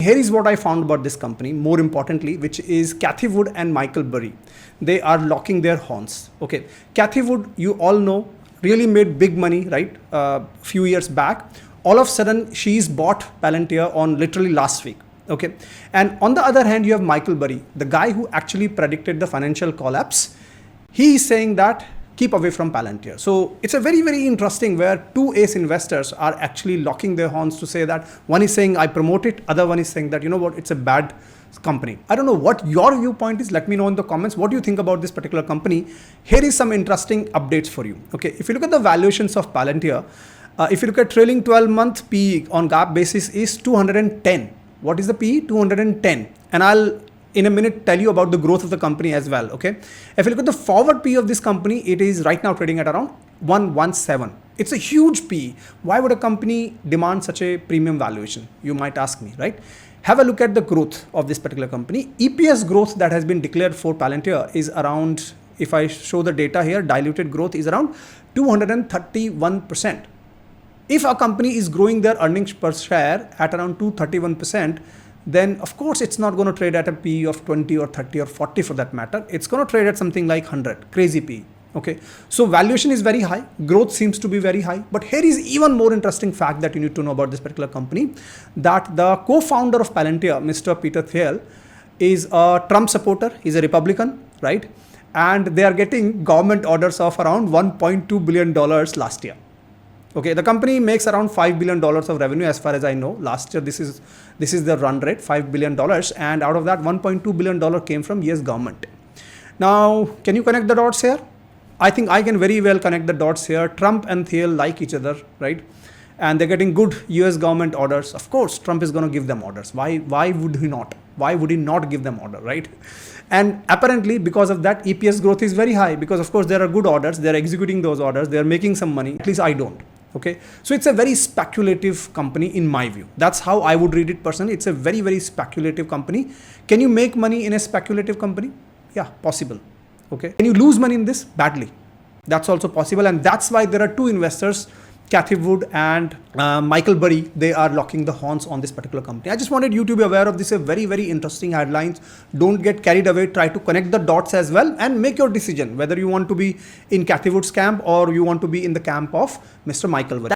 Here is what I found about this company, more importantly, which is Cathie Wood and Michael Burry. They are locking their horns. Okay, Cathie Wood, you all know, really made big money, right? Few years back. All of a sudden, she's bought Palantir on literally last week. Okay, and on the other hand, you have Michael Burry, the guy who actually predicted the financial collapse. He is saying that keep away from Palantir. So it's a very, very interesting where two ace investors are actually locking their horns to say that one is saying I promote it, other one is saying that, you know what, it's a bad company. I don't know what your viewpoint is. Let me know in the comments. What do you think about this particular company? Here is some interesting updates for you. Okay, if you look at the valuations of Palantir, if you look at trailing 12-month PE on GAAP basis is 210. What is the PE? 210. And I'll in a minute tell you about the growth of the company as well. Okay, if you look at the forward PE of this company, it is right now trading at around 117. It's a huge PE. Why would a company demand such a premium valuation? You might ask me, right? Have a look at the growth of this particular company. EPS growth that has been declared for Palantir is around, if I show the data here, diluted growth is around 231%. If a company is growing their earnings per share at around 231%, then of course it's not going to trade at a PE of 20 or 30 or 40 for that matter. It's going to trade at something like 100, crazy PE. Okay, so valuation is very high, growth seems to be very high, but here is even more interesting fact that you need to know about this particular company, that the co-founder of Palantir, Mr. Peter Thiel, is a Trump supporter, he's a Republican, right? And they are getting government orders of around $1.2 billion last year. Okay, the company makes around $5 billion of revenue as far as I know. Last year, this is the run rate, $5 billion. And out of that, $1.2 billion came from US government. Now, can you connect the dots here? I think I can very well connect the dots here. Trump and Thiel like each other, right? And they're getting good US government orders. Of course, Trump is going to give them orders. Why would he not? Why would he not give them order, right? And apparently, because of that, EPS growth is very high because, of course, there are good orders. They're executing those orders. They're making some money. At least I don't. Okay, so it's a very speculative company in my view. That's how I would read it personally. It's a very, very speculative company. Can you make money in a speculative company? Yeah, possible. Okay, can you lose money in this? Badly. That's also possible, and that's why there are two investors, Cathie Wood and Michael Burry. They are locking the horns on this particular company. I just wanted you to be aware of this. A very, very interesting headlines. Don't get carried away. Try to connect the dots as well and make your decision whether you want to be in Cathie Wood's camp or you want to be in the camp of Mr. Michael Burry.